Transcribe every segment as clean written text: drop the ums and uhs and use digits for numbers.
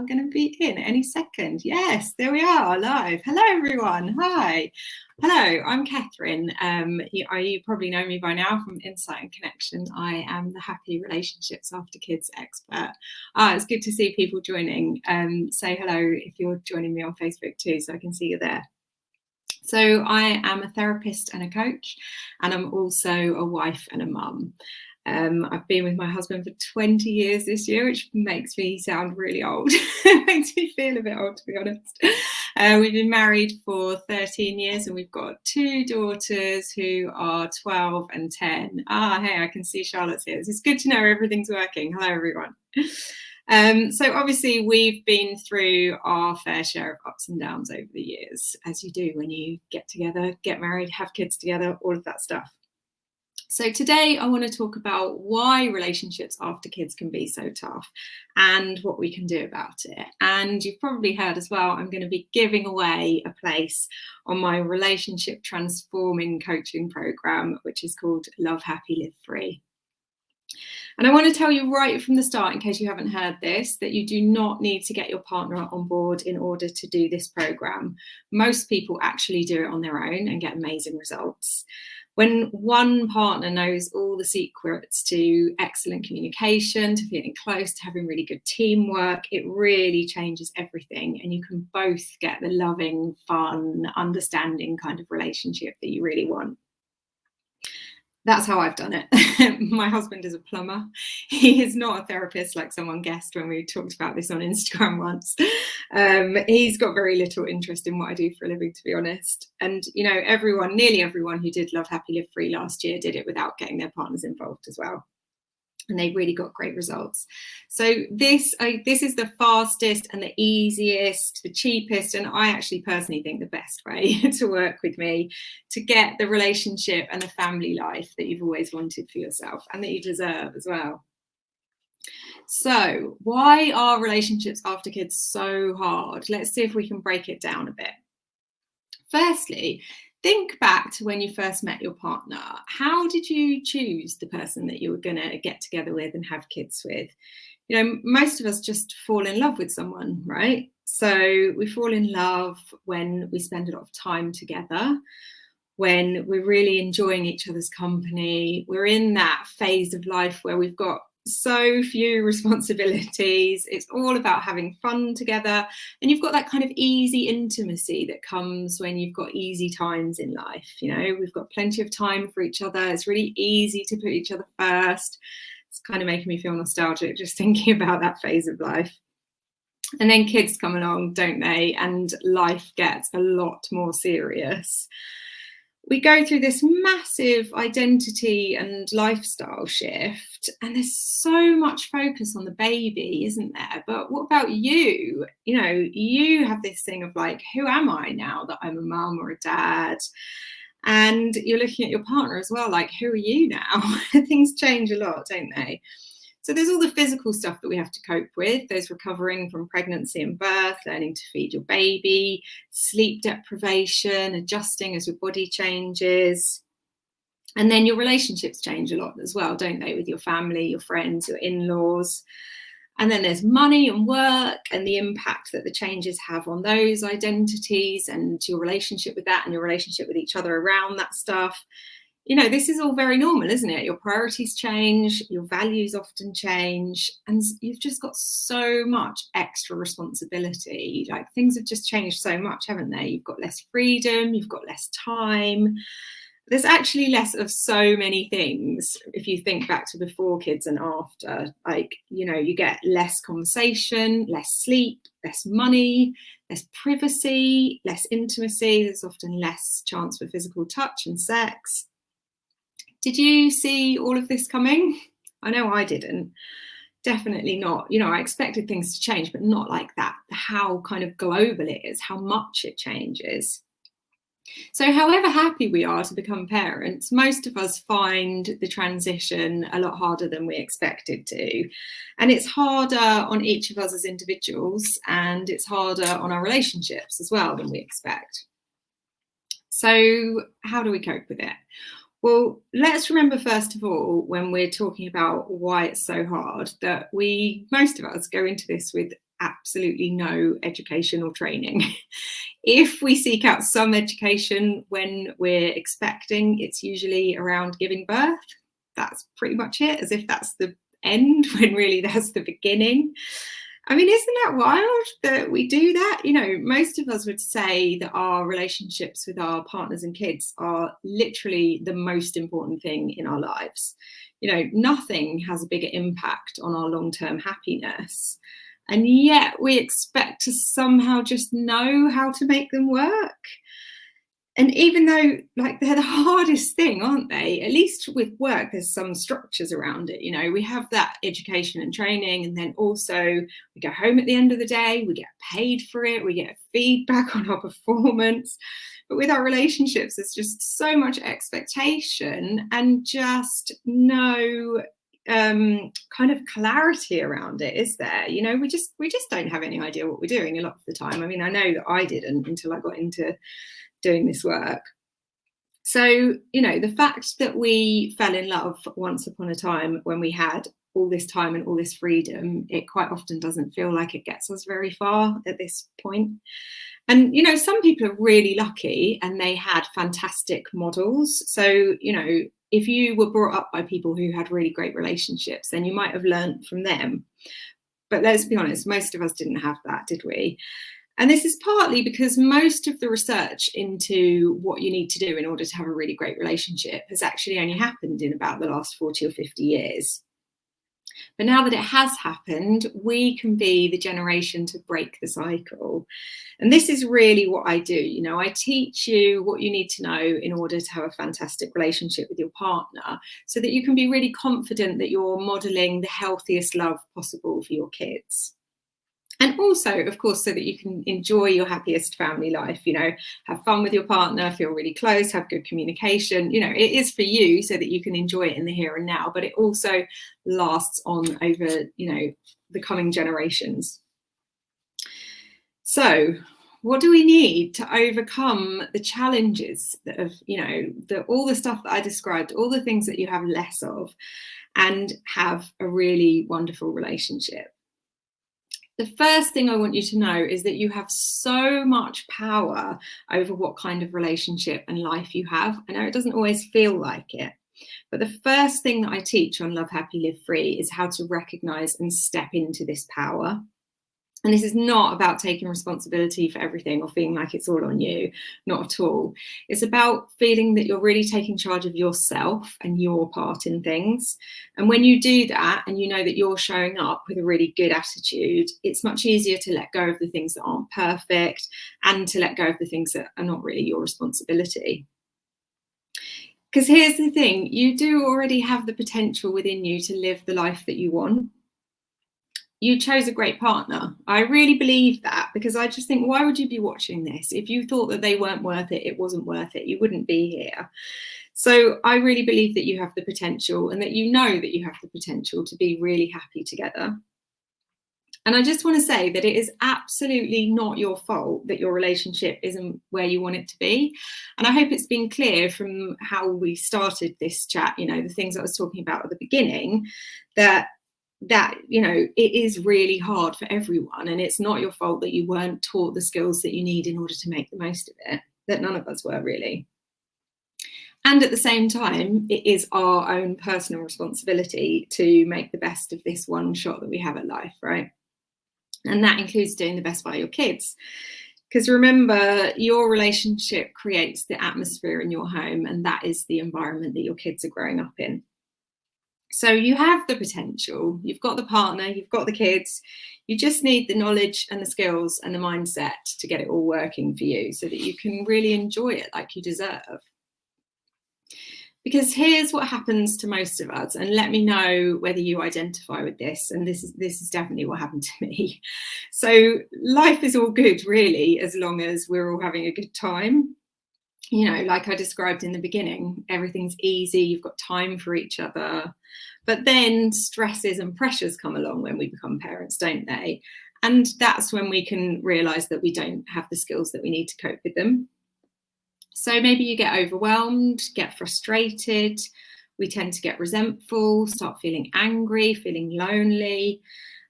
are going to be in any second. Yes, there we are, live. Hello, everyone. Hi. Hello, I'm Catherine. You probably know me by now from Insight and Connection. I am the Happy Relationships After Kids expert. It's good to see people joining. Say hello if you're joining me on Facebook too, so I can see you there. So I am a therapist and a coach, and I'm also a wife and a mum. I've been with my husband for 20 years this year, which makes me sound really old. It makes me feel a bit old, to be honest. We've been married for 13 years and we've got 2 daughters who are 12 and 10. Hey, I can see Charlotte's here. It's good to know everything's working. Hello, everyone. So obviously we've been through our fair share of ups and downs over the years, as you do when you get together, get married, have kids together, all of that stuff. So today I want to talk about why relationships after kids can be so tough and what we can do about it. And you've probably heard as well, I'm going to be giving away a place on my relationship transforming coaching program, which is called Love Happy Live Free. And I want to tell you right from the start, in case you haven't heard this, that you do not need to get your partner on board in order to do this program. Most people actually do it on their own and get amazing results. When one partner knows all the secrets to excellent communication, to feeling close, to having really good teamwork, it really changes everything. And you can both get the loving, fun, understanding kind of relationship that you really want. That's how I've done it. My husband is a plumber. He is not a therapist, like someone guessed when we talked about this on Instagram once. He's got very little interest in what I do for a living, to be honest. And, you know, nearly everyone who did Love Happy Live Free last year did it without getting their partners involved as well. And they really got great results. So this is the fastest and the easiest, the cheapest, and I actually personally think the best way to work with me to get the relationship and the family life that you've always wanted for yourself and that you deserve as well. So why are relationships after kids so hard? Let's see if we can break it down a bit. Firstly, think back to when you first met your partner. How did you choose the person that you were going to get together with and have kids with? You know, most of us just fall in love with someone, right? So we fall in love when we spend a lot of time together, when we're really enjoying each other's company. We're in that phase of life where we've got so few responsibilities. It's all about having fun together, and you've got that kind of easy intimacy that comes when you've got easy times in life. You know, we've got plenty of time for each other. It's really easy to put each other first. It's kind of making me feel nostalgic just thinking about that phase of life. And then kids come along, don't they? And life gets a lot more serious. We go through this massive identity and lifestyle shift, and there's so much focus on the baby, isn't there? But what about you? You know, you have this thing of like, who am I now that I'm a mum or a dad? And you're looking at your partner as well, like, who are you now? Things change a lot, don't they? So there's all the physical stuff that we have to cope with. There's recovering from pregnancy and birth, learning to feed your baby, sleep deprivation, adjusting as your body changes. And then your relationships change a lot as well, don't they? With your family, your friends, your in-laws. And then there's money and work and the impact that the changes have on those identities and your relationship with that and your relationship with each other around that stuff. You know, this is all very normal, isn't it? Your priorities change, your values often change, and you've just got so much extra responsibility. Like, things have just changed so much, haven't they? You've got less freedom, you've got less time. There's actually less of so many things if you think back to before kids and after. Like, you know, you get less conversation, less sleep, less money, less privacy, less intimacy. There's often less chance for physical touch and sex. Did you see all of this coming? I know I didn't. Definitely not. You know, I expected things to change, but not like that. How kind of global it is, how much it changes. So however happy we are to become parents, most of us find the transition a lot harder than we expected to. And it's harder on each of us as individuals, and it's harder on our relationships as well than we expect. So how do we cope with it? Well, let's remember, first of all, when we're talking about why it's so hard, that most of us go into this with absolutely no education or training. If we seek out some education when we're expecting, it's usually around giving birth. That's pretty much it, as if that's the end when really that's the beginning. I mean, isn't that wild that we do that? You know, most of us would say that our relationships with our partners and kids are literally the most important thing in our lives. You know, nothing has a bigger impact on our long-term happiness. And yet we expect to somehow just know how to make them work. And even though, like, they're the hardest thing, aren't they? At least with work, there's some structures around it. You know, we have that education and training, and then also we go home at the end of the day, we get paid for it, we get feedback on our performance. But with our relationships, there's just so much expectation and just no kind of clarity around it, is there? You know, we just don't have any idea what we're doing a lot of the time. I mean, I know that I didn't until I got into doing this work. So, you know, the fact that we fell in love once upon a time when we had all this time and all this freedom, it quite often doesn't feel like it gets us very far at this point. And, you know, some people are really lucky and they had fantastic models. So, you know, if you were brought up by people who had really great relationships, then you might have learned from them. But let's be honest, most of us didn't have that, did we? And this is partly because most of the research into what you need to do in order to have a really great relationship has actually only happened in about the last 40 or 50 years. But now that it has happened, we can be the generation to break the cycle. And this is really what I do. You know, I teach you what you need to know in order to have a fantastic relationship with your partner, so that you can be really confident that you're modeling the healthiest love possible for your kids. And also, of course, so that you can enjoy your happiest family life, you know, have fun with your partner, feel really close, have good communication. You know, it is for you so that you can enjoy it in the here and now, but it also lasts on over, you know, the coming generations. So what do we need to overcome the challenges that have, you know, all the stuff that I described, all the things that you have less of, and have a really wonderful relationship? The first thing I want you to know is that you have so much power over what kind of relationship and life you have. I know it doesn't always feel like it, but the first thing that I teach on Love Happy Live Free is how to recognize and step into this power. And this is not about taking responsibility for everything or feeling like it's all on you, not at all. It's about feeling that you're really taking charge of yourself and your part in things. And when you do that and you know that you're showing up with a really good attitude, it's much easier to let go of the things that aren't perfect and to let go of the things that are not really your responsibility. Because here's the thing, you do already have the potential within you to live the life that you want. You chose a great partner. I really believe that, because I just think, why would you be watching this? If you thought that they weren't worth it, it wasn't worth it, you wouldn't be here. So I really believe that you have the potential, and that you know that you have the potential to be really happy together. And I just want to say that it is absolutely not your fault that your relationship isn't where you want it to be. And I hope it's been clear from how we started this chat, you know, the things I was talking about at the beginning, that you know, it is really hard for everyone, and it's not your fault that you weren't taught the skills that you need in order to make the most of it, that none of us were really. And at the same time, it is our own personal responsibility to make the best of this one shot that we have at life, right? And that includes doing the best by your kids. Because remember, your relationship creates the atmosphere in your home, and that is the environment that your kids are growing up in. So you have the potential, you've got the partner, you've got the kids, you just need the knowledge and the skills and the mindset to get it all working for you so that you can really enjoy it like you deserve. Because here's what happens to most of us, and let me know whether you identify with this, and this is definitely what happened to me. So life is all good really, as long as we're all having a good time. You know, like I described in the beginning, everything's easy, you've got time for each other. But then stresses and pressures come along when we become parents, don't they? And that's when we can realise that we don't have the skills that we need to cope with them. So maybe you get overwhelmed, get frustrated, we tend to get resentful, start feeling angry, feeling lonely.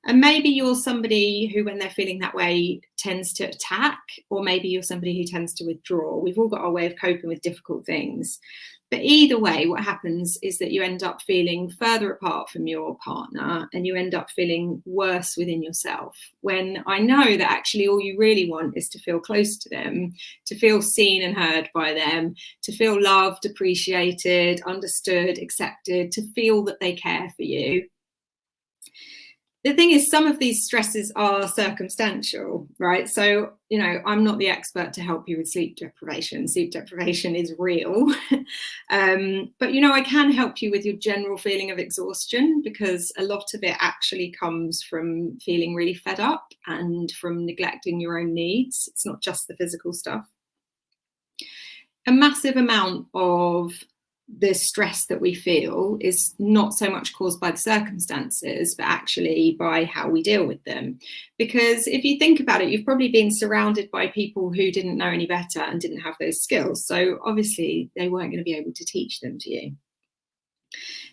And maybe you're somebody who, when they're feeling that way, tends to attack, or maybe you're somebody who tends to withdraw. We've all got our way of coping with difficult things. But either way, what happens is that you end up feeling further apart from your partner, and you end up feeling worse within yourself. When I know that actually all you really want is to feel close to them, to feel seen and heard by them, to feel loved, appreciated, understood, accepted, to feel that they care for you. The thing is, some of these stresses are circumstantial, right? So, I'm not the expert to help you with sleep deprivation. Sleep deprivation is real. But, I can help you with your general feeling of exhaustion, because a lot of it actually comes from feeling really fed up and from neglecting your own needs. It's not just the physical stuff. A massive amount of the stress that we feel is not so much caused by the circumstances, but actually by how we deal with them. Because if you think about it, you've probably been surrounded by people who didn't know any better and didn't have those skills. So obviously they weren't going to be able to teach them to you.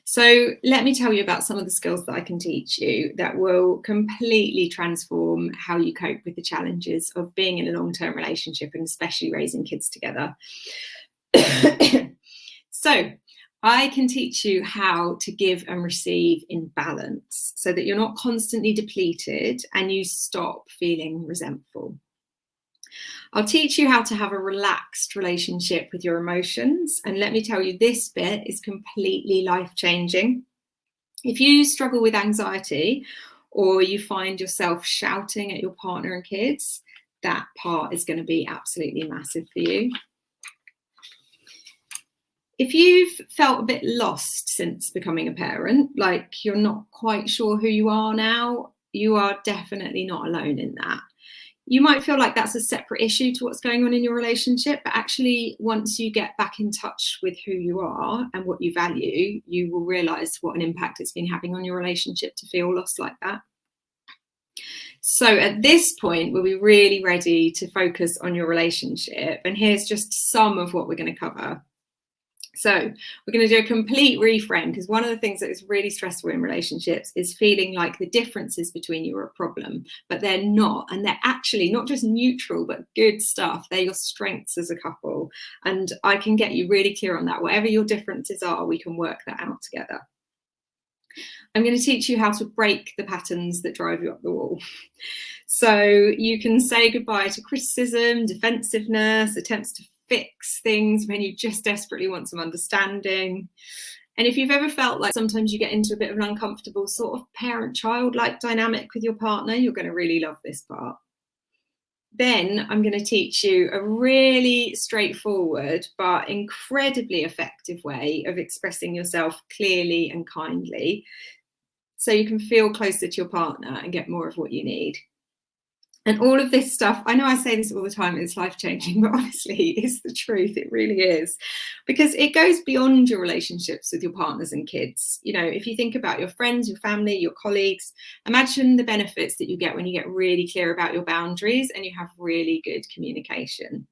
So let me tell you about some of the skills that I can teach you that will completely transform how you cope with the challenges of being in a long-term relationship, and especially raising kids together. So I can teach you how to give and receive in balance, so that you're not constantly depleted and you stop feeling resentful. I'll teach you how to have a relaxed relationship with your emotions. And let me tell you, this bit is completely life-changing. If you struggle with anxiety, or you find yourself shouting at your partner and kids, that part is going to be absolutely massive for you. If you've felt a bit lost since becoming a parent, like you're not quite sure who you are now, you are definitely not alone in that. You might feel like that's a separate issue to what's going on in your relationship, but actually, once you get back in touch with who you are and what you value, you will realize what an impact it's been having on your relationship to feel lost like that. So at this point, we'll be really ready to focus on your relationship. And here's just some of what we're going to cover. So we're going to do a complete reframe, because one of the things that is really stressful in relationships is feeling like the differences between you are a problem, but they're not. And they're actually not just neutral, but good stuff. They're your strengths as a couple. And I can get you really clear on that. Whatever your differences are, we can work that out together. I'm going to teach you how to break the patterns that drive you up the wall. So you can say goodbye to criticism, defensiveness, attempts to fix things when you just desperately want some understanding. And if you've ever felt like sometimes you get into a bit of an uncomfortable sort of parent-child-like dynamic with your partner, you're going to really love this part. Then I'm going to teach you a really straightforward but incredibly effective way of expressing yourself clearly and kindly, so you can feel closer to your partner and get more of what you need. And all of this stuff, I know I say this all the time, it's life-changing, but honestly, it's the truth. It really is. Because it goes beyond your relationships with your partners and kids. If you think about your friends, your family, your colleagues, imagine the benefits that you get when you get really clear about your boundaries and you have really good communication.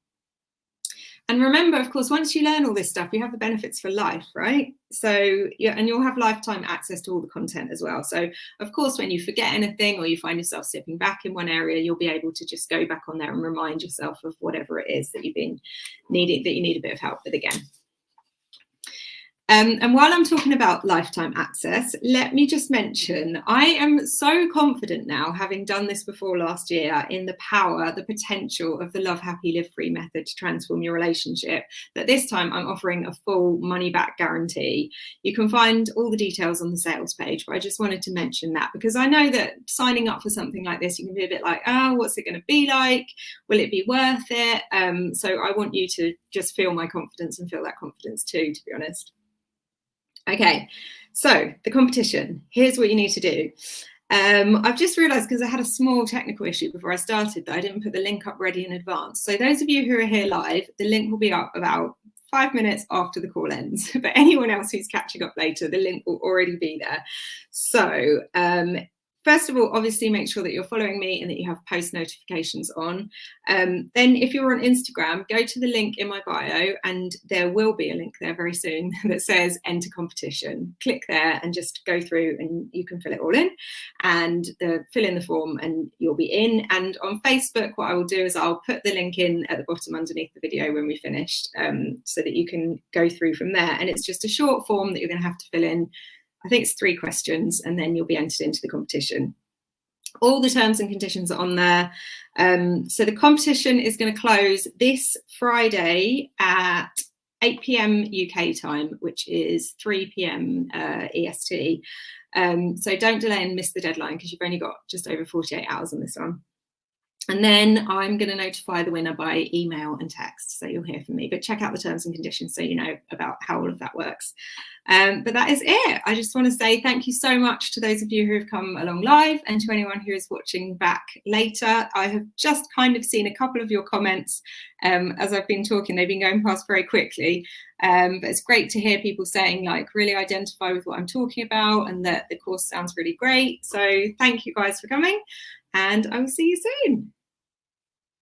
And remember, of course, once you learn all this stuff, you have the benefits for life, right? So, and you'll have lifetime access to all the content as well. So, of course, when you forget anything or you find yourself slipping back in one area, you'll be able to just go back on there and remind yourself of whatever it is that you need a bit of help with again. And while I'm talking about lifetime access, let me just mention, I am so confident now, having done this before last year, in the power, the potential of the Love Happy Live Free method to transform your relationship, that this time I'm offering a full money back guarantee. You can find all the details on the sales page, but I just wanted to mention that because I know that signing up for something like this, you can be a bit like, oh, what's it going to be like? Will it be worth it? So I want you to just feel my confidence and feel that confidence too, to be honest. Okay, so the competition, here's what you need to do. I've just realised, because I had a small technical issue before I started, that I didn't put the link up ready in advance. So those of you who are here live, the link will be up about 5 minutes after the call ends. But anyone else who's catching up later, the link will already be there. So first of all, obviously make sure that you're following me and that you have post notifications on. Then if you're on Instagram, go to the link in my bio, and there will be a link there very soon that says enter competition. Click there and just go through, and you can fill it all in and fill in the form and you'll be in. And on Facebook, what I will do is I'll put the link in at the bottom underneath the video when we finished, so that you can go through from there. And it's just a short form that you're going to have to fill in. I think it's 3 questions, and then you'll be entered into the competition. All the terms and conditions are on there. So the competition is going to close this Friday at 8 p.m. UK time, which is 3 p.m. EST. So don't delay and miss the deadline, because you've only got just over 48 hours on this one. And then I'm going to notify the winner by email and text, so you'll hear from me. But check out the terms and conditions so you know about how all of that works. But that is it. I just want to say thank you so much to those of you who have come along live, and to anyone who is watching back later. I have just kind of seen a couple of your comments as I've been talking. They've been going past very quickly. But it's great to hear people saying, like, really identify with what I'm talking about, and that the course sounds really great. So thank you guys for coming, and I will see you soon.